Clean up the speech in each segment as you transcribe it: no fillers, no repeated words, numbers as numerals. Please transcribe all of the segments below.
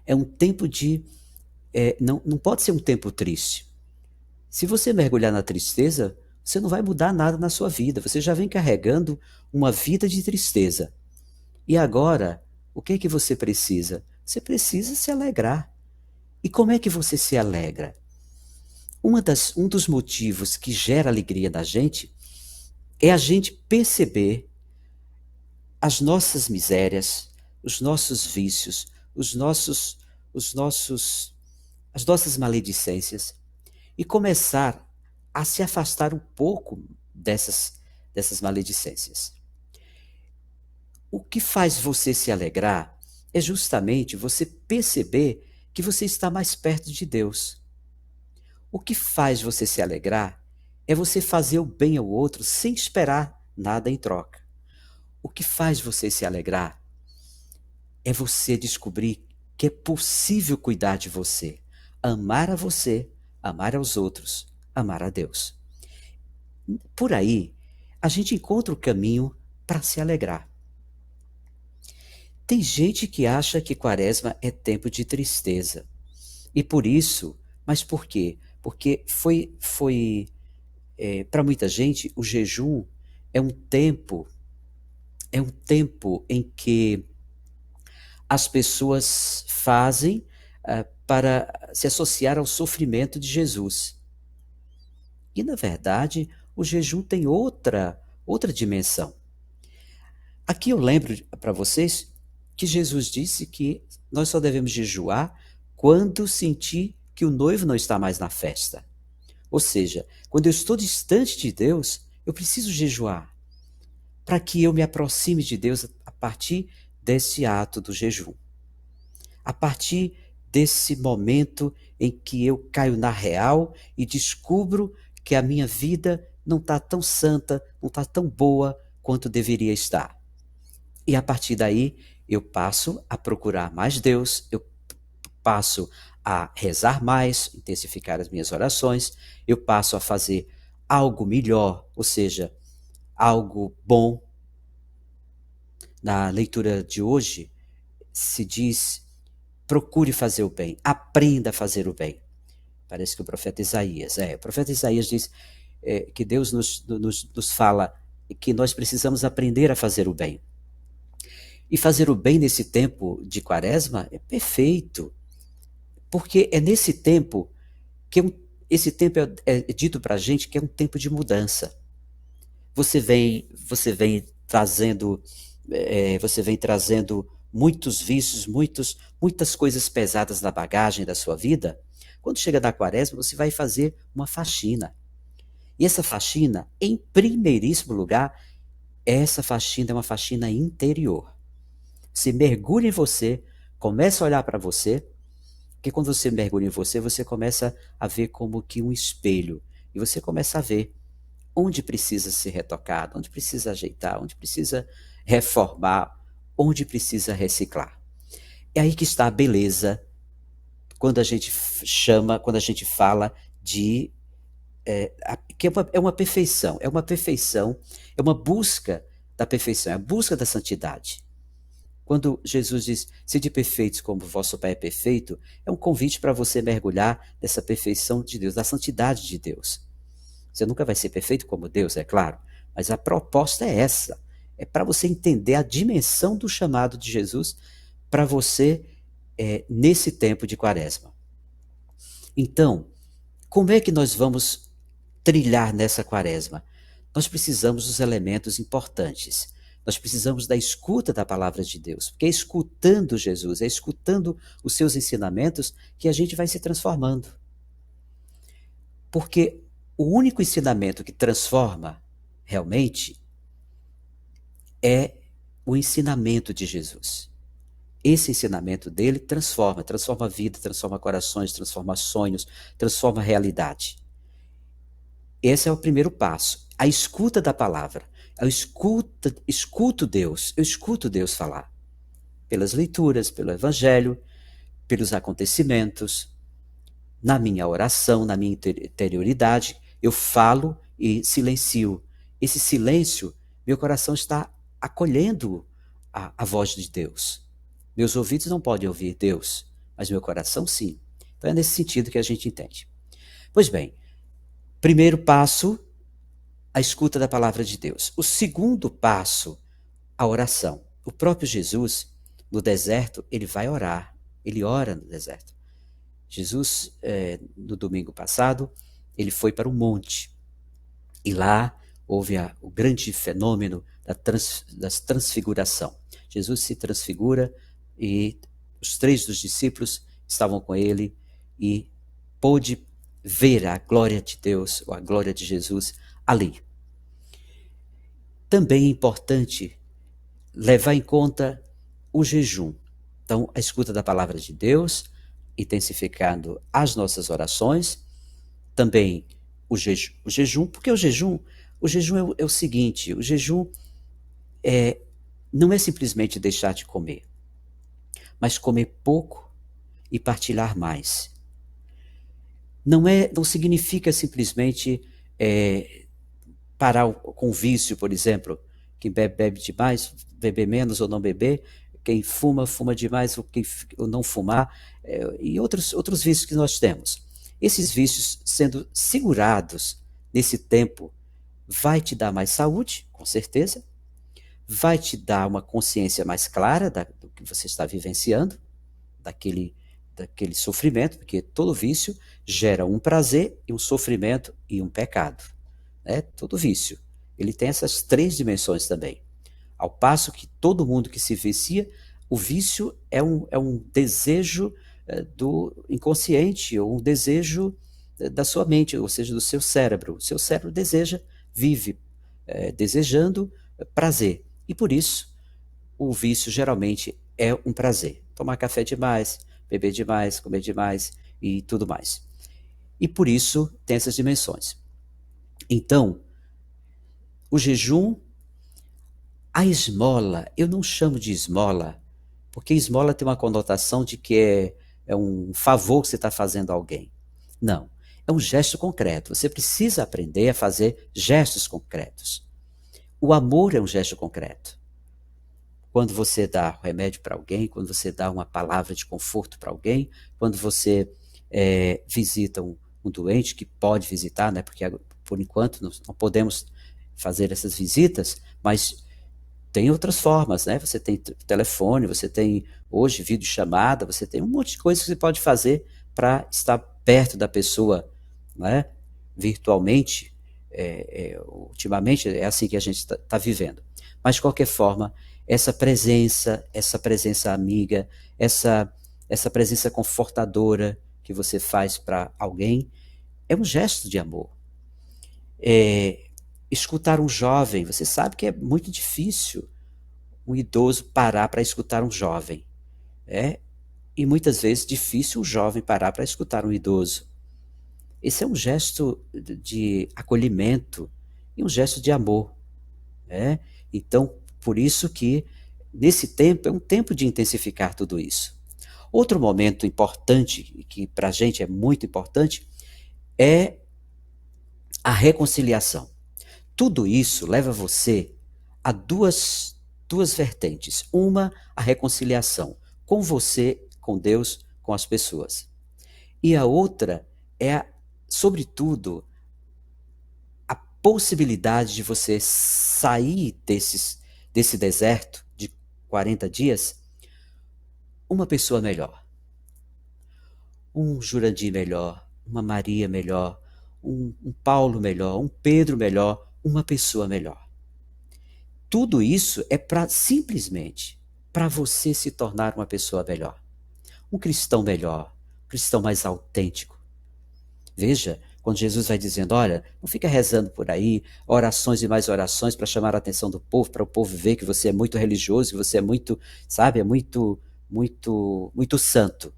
É um tempo de... não pode ser um tempo triste. Se você mergulhar na tristeza, você não vai mudar nada na sua vida. Você já vem carregando uma vida de tristeza. E agora, o que é que você precisa? Você precisa se alegrar. E como é que você se alegra? Um dos motivos que gera alegria na gente é a gente perceber as nossas misérias, os nossos vícios, os nossos, as nossas maledicências e começar a se afastar um pouco dessas maledicências. O que faz você se alegrar é justamente você perceber que você está mais perto de Deus. O que faz você se alegrar é você fazer o bem ao outro sem esperar nada em troca. O que faz você se alegrar é você descobrir que é possível cuidar de você, amar a você, amar aos outros, amar a Deus. Por aí, a gente encontra o caminho para se alegrar. Tem gente que acha que Quaresma é tempo de tristeza. E por isso, mas por quê? Porque para muita gente, o jejum é um tempo, é um tempo em que as pessoas fazem para se associar ao sofrimento de Jesus. E, na verdade, o jejum tem outra dimensão. Aqui eu lembro para vocês que Jesus disse que nós só devemos jejuar quando sentir que o noivo não está mais na festa. Ou seja, quando eu estou distante de Deus, eu preciso jejuar para que eu me aproxime de Deus a partir desse ato do jejum. A partir desse momento em que eu caio na real e descubro que a minha vida não está tão santa, não está tão boa quanto deveria estar. E a partir daí eu passo a procurar mais Deus, eu passo a rezar mais, intensificar as minhas orações, eu passo a fazer algo melhor, ou seja, algo bom. Na leitura de hoje se diz: procure fazer o bem, aprenda a fazer o bem. Parece que o profeta Isaías, o profeta Isaías diz que Deus nos fala que nós precisamos aprender a fazer o bem. E fazer o bem nesse tempo de Quaresma é perfeito, porque é nesse tempo que esse tempo é dito para a gente que é um tempo de mudança. Você vem trazendo muitos vícios, muitas coisas pesadas na bagagem da sua vida. Quando chega na Quaresma, você vai fazer uma faxina. E essa faxina, em primeiríssimo lugar, essa faxina é uma faxina interior. Você mergulha em você, começa a olhar para você, porque quando você mergulha em você, você começa a ver como que um espelho. E você começa a ver onde precisa ser retocado, onde precisa ajeitar, onde precisa reformar, onde precisa reciclar. É aí que está a beleza quando a gente fala de que é uma perfeição, é uma busca da perfeição, é a busca da santidade. Quando Jesus diz, sede perfeitos como vosso Pai é perfeito, é um convite para você mergulhar nessa perfeição de Deus, da santidade de Deus. Você nunca vai ser perfeito como Deus, é claro, mas a proposta é essa. É para você entender a dimensão do chamado de Jesus para você nesse tempo de Quaresma. Então, como é que nós vamos trilhar nessa Quaresma? Nós precisamos dos elementos importantes. Nós precisamos da escuta da palavra de Deus, porque é escutando Jesus, é escutando os seus ensinamentos que a gente vai se transformando. Porque o único ensinamento que transforma realmente é o ensinamento de Jesus. Esse ensinamento dele transforma a vida, transforma corações, transforma sonhos, transforma a realidade. Esse é o primeiro passo, a escuta da palavra. Eu escuto Deus falar. Pelas leituras, pelo evangelho, pelos acontecimentos, na minha oração, na minha interioridade, eu falo e silencio. Esse silêncio, meu coração está acolhendo a voz de Deus. Meus ouvidos não podem ouvir Deus, mas meu coração sim. Então é nesse sentido que a gente entende. Pois bem, primeiro passo, a escuta da palavra de Deus. O segundo passo, a oração. O próprio Jesus, no deserto, ele vai orar. Ele ora no deserto. Jesus, no domingo passado, ele foi para um monte. E lá houve o grande fenômeno da transfiguração. Jesus se transfigura e os 3 dos discípulos estavam com ele e pôde ver a glória de Deus, ou a glória de Jesus ali. Também é importante levar em conta o jejum. Então, a escuta da palavra de Deus, intensificando as nossas orações, também o jejum, porque o jejum é o seguinte, o jejum não é simplesmente deixar de comer, mas comer pouco e partilhar mais. Não significa simplesmente parar com o vício, por exemplo. Quem bebe demais, beber menos ou não beber. Quem fuma demais ou não fumar. E outros vícios que nós temos. Esses vícios sendo segurados nesse tempo vai te dar mais saúde, com certeza. Vai te dar uma consciência mais clara do que você está vivenciando, daquele sofrimento, porque todo vício gera um prazer e um sofrimento e um pecado. Todo vício. Ele tem essas 3 dimensões também. Ao passo que todo mundo que se vicia, o vício é um desejo do inconsciente, ou um desejo da sua mente, ou seja, do seu cérebro. O seu cérebro vive desejando prazer. E por isso, o vício geralmente é um prazer. Tomar café demais, beber demais, comer demais e tudo mais. E por isso tem essas dimensões. Então, o jejum, a esmola, eu não chamo de esmola, porque esmola tem uma conotação de que é um favor que você está fazendo a alguém. Não, é um gesto concreto. Você precisa aprender a fazer gestos concretos. O amor é um gesto concreto. Quando você dá remédio para alguém, quando você dá uma palavra de conforto para alguém, quando você visita um doente, que pode visitar, né? Porque por enquanto não podemos fazer essas visitas, mas tem outras formas, né? Você tem telefone, você tem hoje videochamada, você tem um monte de coisas que você pode fazer para estar perto da pessoa, né? Virtualmente. Ultimamente é assim que a gente está vivendo. Mas de qualquer forma, essa presença amiga, essa presença confortadora que você faz para alguém, é um gesto de amor. Escutar um jovem, você sabe que é muito difícil um idoso parar para escutar um jovem. E muitas vezes difícil um jovem parar para escutar um idoso. Esse é um gesto de acolhimento e um gesto de amor. Então, por isso que nesse tempo é um tempo de intensificar tudo isso. Outro momento importante, que para a gente é muito importante, é a reconciliação. Tudo isso leva você a duas vertentes. Uma, a reconciliação com você, com Deus, com as pessoas. E a outra é, sobretudo, a possibilidade de você sair desse deserto de 40 dias uma pessoa melhor. Um Jurandir melhor, uma Maria melhor, um Paulo melhor, um Pedro melhor, uma pessoa melhor. Tudo isso é simplesmente para você se tornar uma pessoa melhor. Um cristão melhor, um cristão mais autêntico. Veja, quando Jesus vai dizendo, olha, não fica rezando por aí, orações e mais orações para chamar a atenção do povo, para o povo ver que você é muito religioso, que você é muito, sabe, é muito santo.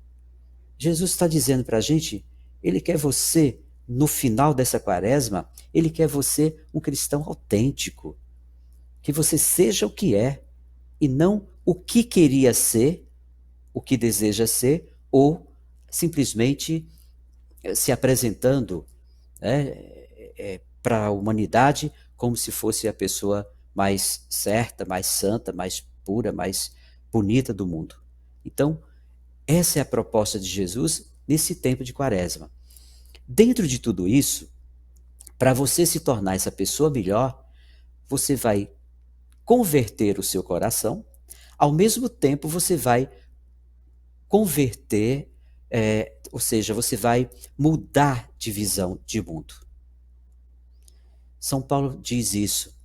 Jesus está dizendo para a gente, ele quer você, no final dessa quaresma, ele quer você um cristão autêntico. Que você seja o que é, e não o que queria ser, o que deseja ser, ou simplesmente se apresentando para a humanidade como se fosse a pessoa mais certa, mais santa, mais pura, mais bonita do mundo. Então, Essa é a proposta de Jesus nesse tempo de Quaresma. Dentro de tudo isso, para você se tornar essa pessoa melhor, você vai converter o seu coração, ao mesmo tempo você vai converter, ou seja, você vai mudar de visão de mundo. São Paulo diz isso,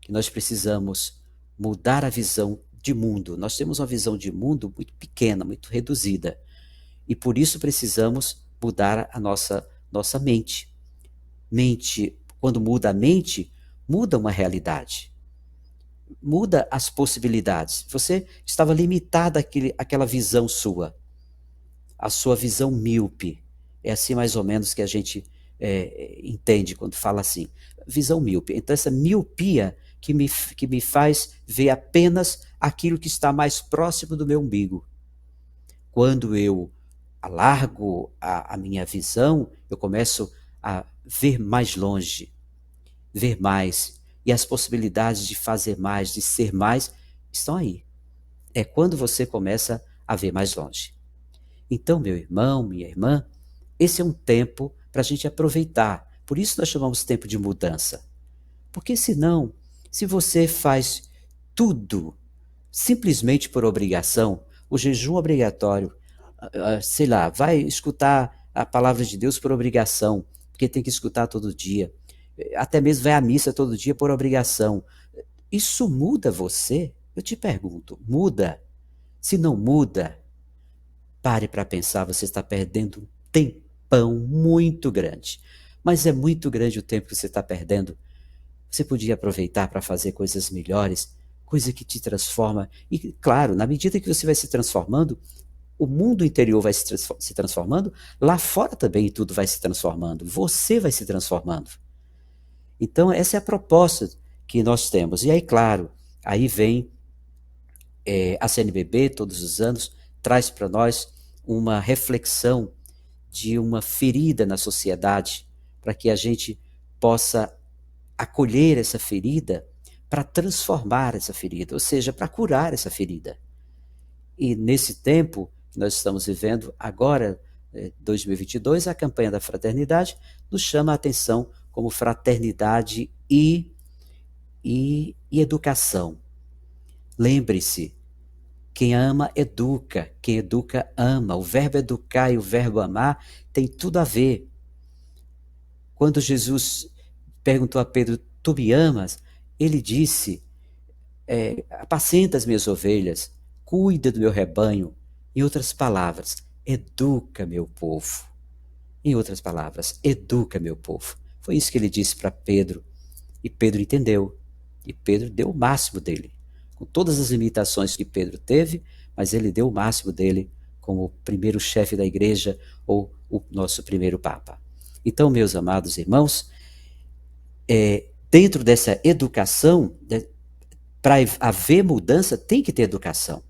que nós precisamos mudar a visão de mundo. Nós temos uma visão de mundo muito pequena, muito reduzida, e por isso precisamos mudar a nossa mente. Mente, quando muda a mente, muda uma realidade. Muda as possibilidades. Você estava limitada àquela visão sua, a sua visão míope. É assim mais ou menos que a gente entende quando fala assim, visão míope. Então essa miopia que me faz ver apenas aquilo que está mais próximo do meu umbigo. Quando eu alargo a minha visão, eu começo a ver mais longe, ver mais. E as possibilidades de fazer mais, de ser mais, estão aí. É quando você começa a ver mais longe. Então, meu irmão, minha irmã, esse é um tempo para a gente aproveitar. Por isso nós chamamos tempo de mudança. Porque senão, se você faz tudo simplesmente por obrigação, o jejum obrigatório, sei lá, vai escutar a palavra de Deus por obrigação, porque tem que escutar todo dia, até mesmo vai à missa todo dia por obrigação. Isso muda você? Eu te pergunto, muda? Se não muda, pare para pensar, você está perdendo um tempão muito grande. Mas é muito grande o tempo que você está perdendo. Você podia aproveitar para fazer coisas melhores, coisa que te transforma. E, claro, na medida que você vai se transformando, o mundo interior vai se transformando, lá fora também tudo vai se transformando. Você vai se transformando. Então, essa é a proposta que nós temos. E aí, claro, aí vem a CNBB, todos os anos, traz para nós uma reflexão de uma ferida na sociedade, para que a gente possa acolher essa ferida para transformar essa ferida, ou seja, para curar essa ferida. E nesse tempo que nós estamos vivendo agora, 2022, a campanha da fraternidade nos chama a atenção como fraternidade e educação. Lembre-se, quem ama, educa. Quem educa, ama. O verbo educar e o verbo amar tem tudo a ver. Quando Jesus perguntou a Pedro, tu me amas? Ele disse, apacenta as minhas ovelhas, cuida do meu rebanho. Em outras palavras, educa meu povo. Em outras palavras, educa meu povo. Foi isso que ele disse para Pedro. E Pedro entendeu. E Pedro deu o máximo dele. Com todas as limitações que Pedro teve, mas ele deu o máximo dele como o primeiro chefe da igreja ou o nosso primeiro papa. Então, meus amados irmãos, dentro dessa educação, para haver mudança, tem que ter educação.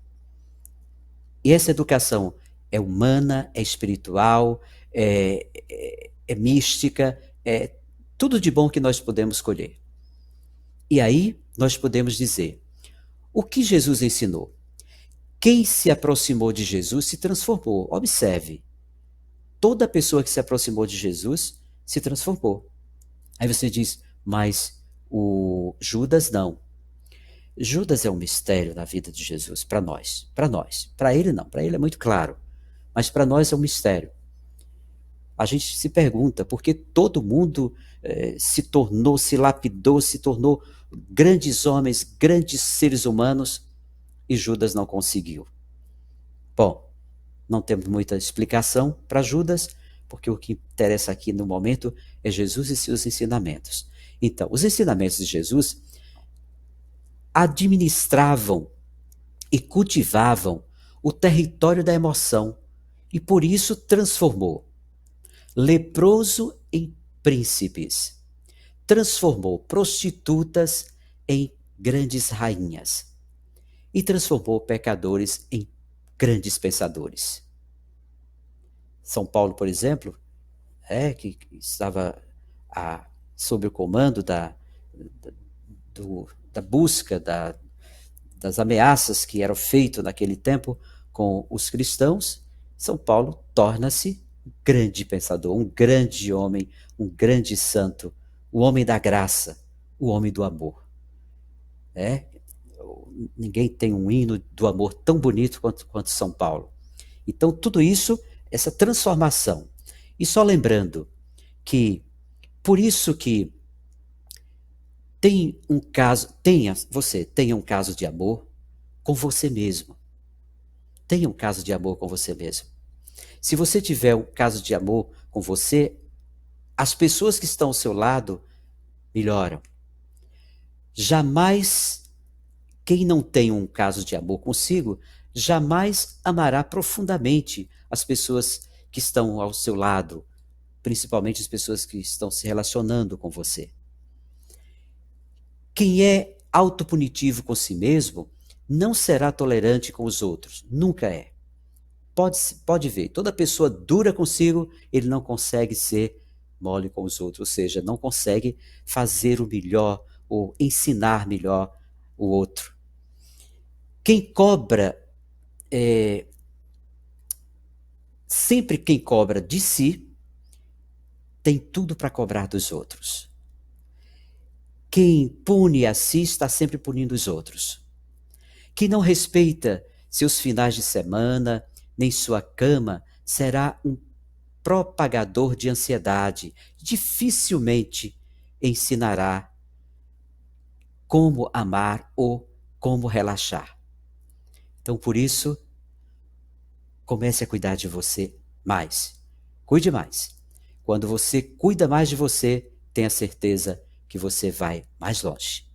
E essa educação é humana, é espiritual, é mística, é tudo de bom que nós podemos colher. E aí nós podemos dizer, o que Jesus ensinou? Quem se aproximou de Jesus se transformou. Observe, toda pessoa que se aproximou de Jesus se transformou. Aí você diz, mas o Judas não. Judas é um mistério na vida de Jesus, para nós. Para nós. Para ele não, para ele é muito claro. Mas para nós é um mistério. A gente se pergunta por que todo mundo se tornou, se lapidou, se tornou grandes homens, grandes seres humanos e Judas não conseguiu. Bom, não temos muita explicação para Judas, porque o que interessa aqui no momento é Jesus e seus ensinamentos. Então, os ensinamentos de Jesus administravam e cultivavam o território da emoção e por isso transformou leproso em príncipes, transformou prostitutas em grandes rainhas e transformou pecadores em grandes pensadores. São Paulo, por exemplo, que estava sob o comando da busca das ameaças que eram feitas naquele tempo com os cristãos, São Paulo torna-se um grande pensador, um grande homem, um grande santo, o homem da graça, o homem do amor. É? Ninguém tem um hino do amor tão bonito quanto São Paulo. Então, tudo isso, essa transformação. E só lembrando que, por isso que você tenha um caso de amor com você mesmo. Tenha um caso de amor com você mesmo. Se você tiver um caso de amor com você, as pessoas que estão ao seu lado melhoram. Jamais, quem não tem um caso de amor consigo, jamais amará profundamente as pessoas que estão ao seu lado, principalmente as pessoas que estão se relacionando com você. Quem é autopunitivo com si mesmo não será tolerante com os outros, nunca é. Pode ver, toda pessoa dura consigo, ele não consegue ser mole com os outros, ou seja, não consegue fazer o melhor ou ensinar melhor o outro. Quem cobra, sempre quem cobra de si, tem tudo para cobrar dos outros. Quem pune a si está sempre punindo os outros. Quem não respeita seus finais de semana, nem sua cama, será um propagador de ansiedade. Dificilmente ensinará como amar ou como relaxar. Então, por isso, comece a cuidar de você mais. Cuide mais. Quando você cuida mais de você, tenha certeza que você vai mais longe.